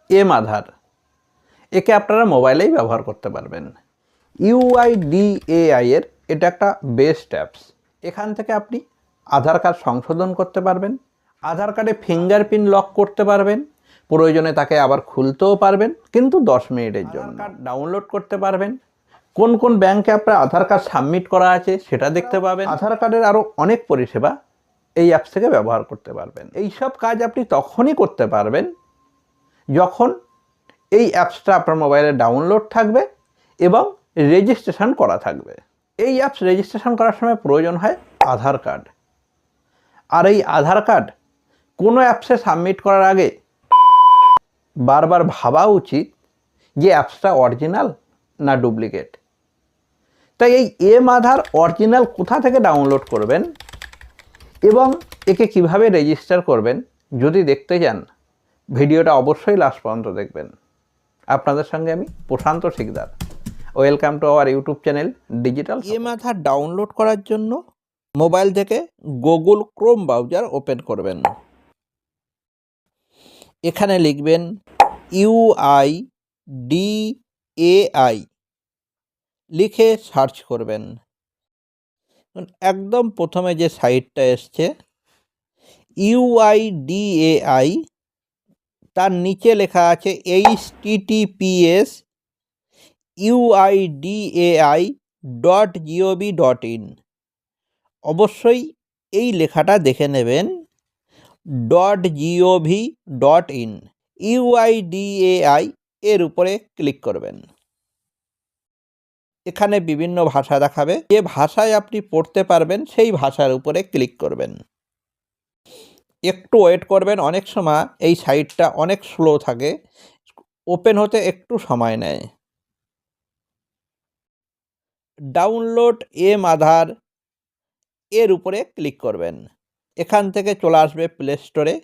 M আধার, একে আপনারা মোবাইলেই ব্যবহার করতে পারবেন। UIDAI এর এটা একটা বেস্ট অ্যাপস। এখান থেকে আপনি আধার কার্ড সংশোধন করতে পারবেন, আধার কার্ডে ফিঙ্গারপ্রিন্ট লক করতে পারবেন, প্রয়োজনে তাকে আবার খুলতেও পারবেন, কিন্তু 10 মিনিটের জন্য। আধার কার্ড ডাউনলোড করতে পারবেন, কোন কোন ব্যাংকে আপনার আধার কার্ড সাবমিট করা আছে সেটা দেখতে পাবেন। আধার কার্ডের আরও অনেক পরিষেবা এই অ্যাপস থেকে ব্যবহার করতে পারবেন। এই সব কাজ আপনি তখনই করতে পারবেন যখন এই অ্যাপসটা আপনার মোবাইলে ডাউনলোড থাকবে এবং রেজিস্ট্রেশন করা থাকবে। এই অ্যাপস রেজিস্ট্রেশন করার সময় প্রয়োজন হয় আধার কার্ড, আর এই আধার কার্ড কোনো অ্যাপসে সাবমিট করার আগে বারবার ভাবা উচিত যে অ্যাপসটা অরিজিনাল না ডুপ্লিকেট। তাই এই এম আধার অরিজিনাল কোথা থেকে ডাউনলোড করবেন এবং একে কিভাবে রেজিস্টার করবেন যদি দেখতে চান, ভিডিওটা অবশ্যই লাস্ট পর্যন্ত দেখবেন। আপনাদের সঙ্গে আমি Prashanta Sikdar. Welcome to our YouTube channel digital. M Aadhaar download করার জন্য মোবাইল থেকে গুগল ক্রোম ব্রাউজার ওপেন করবেন। এখানে লিখবেন UIDAI, লিখে সার্চ করবেন। একদম প্রথমে যে সাইটটা এসছে UIDAI, তার নিচে লেখা আছে https://uidai.gov.in। অবশ্যই এই লেখাটা দেখে নেবেন, .gov.in। UIDAI এর উপরে ক্লিক করবেন। এখানে বিভিন্ন ভাষা দেখাবে, যে ভাষায় আপনি পড়তে পারবেন সেই ভাষার উপরে ক্লিক করবেন। একটু ওয়েট করবেন, অনেক সময় এই সাইটটা অনেক স্লো থাকে, ওপেন হতে একটু সময় নেয়। ডাউনলোড এম আধার এর উপরে ক্লিক করবেন। এখান থেকে চলে আসবে প্লে স্টোরে,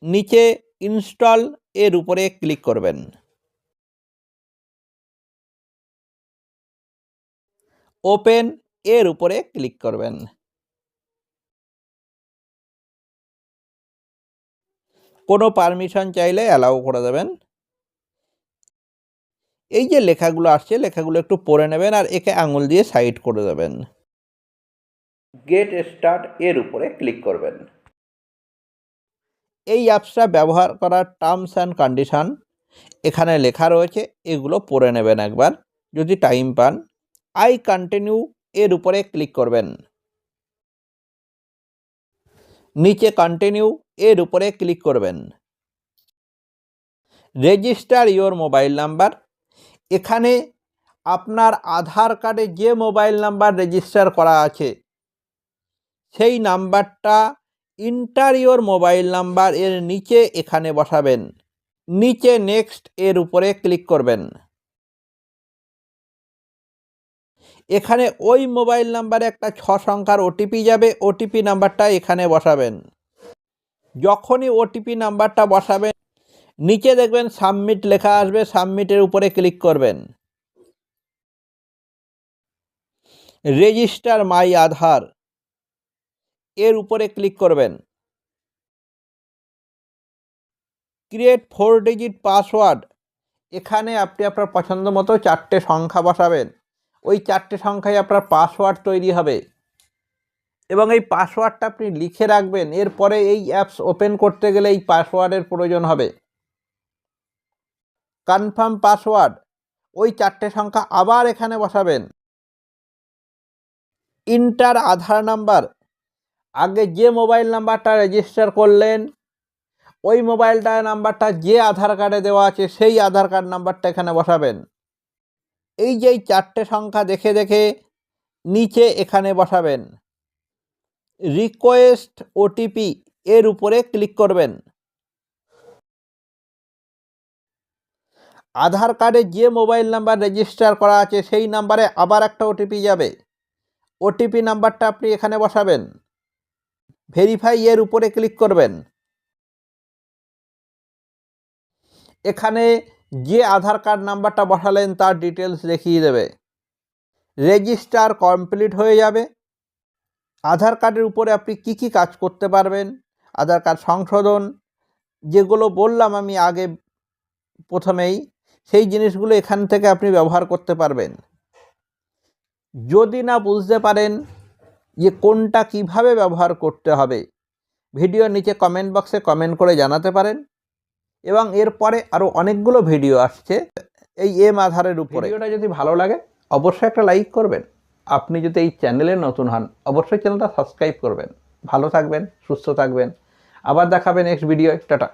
নিচে ইনস্টল এর উপরে ক্লিক করবেন। ওপেন এর উপরে ক্লিক করবেন। কোনো পারমিশন চাইলে অ্যালাউ করে দেবেন। এই যে লেখাগুলো আসছে, লেখাগুলো একটু পড়ে নেবেন আর একে আঙুল দিয়ে সাইড করে দেবেন। গেট স্টার্ট এর উপরে ক্লিক করবেন। এই অ্যাপসটা ব্যবহার করার টার্মস অ্যান্ড কন্ডিশন এখানে লেখা রয়েছে, এগুলো পড়ে নেবেন একবার যদি টাইম পান। আই কন্টিনিউ এর উপরে ক্লিক করবেন। নিচে কন্টিনিউ এর উপরে ক্লিক করবেন। রেজিস্টার ইওর মোবাইল নাম্বার, এখানে আপনার আধার কার্ডে যে মোবাইল নাম্বার রেজিস্টার করা আছে সেই নাম্বারটা ইন্টার ইওর মোবাইল নাম্বার এর নিচে এখানে বসাবেন। নিচে নেক্সট এর উপরে ক্লিক করবেন। এখানে ওই মোবাইল নাম্বারে একটা 6 সংখ্যার ওটিপি যাবে, ওটিপি নাম্বারটা এখানে বসাবেন। যখনই ওটিপি নাম্বারটা বসাবেন নিচে দেখবেন সাবমিট লেখা আসবে, সাবমিটের উপরে ক্লিক করবেন। রেজিস্টার মাই আধার এর উপরে ক্লিক করবেন। ক্রিয়েট 4 ডিজিট পাসওয়ার্ড, এখানে আপনি আপনার পছন্দ মতো 4টে সংখ্যা বসাবেন। ওই 4টে সংখ্যায় আপনার পাসওয়ার্ড তৈরি হবে এবং এই পাসওয়ার্ডটা আপনি লিখে রাখবেন। এরপরে এই অ্যাপস ওপেন করতে গেলে এই পাসওয়ার্ডের প্রয়োজন হবে। কনফার্ম পাসওয়ার্ড, ওই 4টে সংখ্যা আবার এখানে বসাবেন। ইন্টার আধার নাম্বার, আগে যে মোবাইল নাম্বারটা রেজিস্টার করলেন ওই মোবাইলটা নাম্বারটা যে আধার কার্ডে দেওয়া আছে সেই আধার কার্ড নাম্বারটা এখানে বসাবেন। এই যে 4টে সংখ্যা দেখে দেখে নিচে এখানে বসাবেন। রিকোয়েস্ট ওটিপি এর উপরে ক্লিক করবেন। আধার কার্ডে যে মোবাইল নাম্বার রেজিস্টার করা আছে সেই নাম্বারে আবার একটা ওটিপি যাবে, ওটিপি নাম্বারটা আপনি এখানে বসাবেন। ভেরিফাই এর উপরে ক্লিক করবেন। এখানে যে আধার কার্ড নাম্বারটা বসালেন তার ডিটেলস দেখিয়ে দেবে। রেজিস্টার কমপ্লিট হয়ে যাবে। আধার কার্ডের উপরে আপনি কি কি কাজ করতে পারবেন, আধার কার্ড সংশোধন, যেগুলো বললাম আমি আগে প্রথমেই সেই জিনিসগুলো এখান থেকে আপনি ব্যবহার করতে পারবেন। যদি না বুঝতে পারেন যে কোনটা কিভাবে ব্যবহার করতে হবে, ভিডিওর নিচে কমেন্ট বক্সে কমেন্ট করে জানাতে পারেন। এবং এরপরে আরও অনেকগুলো ভিডিও আসছে এই এম আধারের উপরে। ভিডিওটা যদি ভালো লাগে অবশ্যই একটা লাইক করবেন। আপনি যদি এই চ্যানেলে নতুন হন অবশ্যই চ্যানেলটা সাবস্ক্রাইব করবেন। ভালো থাকবেন, সুস্থ থাকবেন। আবার দেখাবেন নেক্সট ভিডিও। টাটা।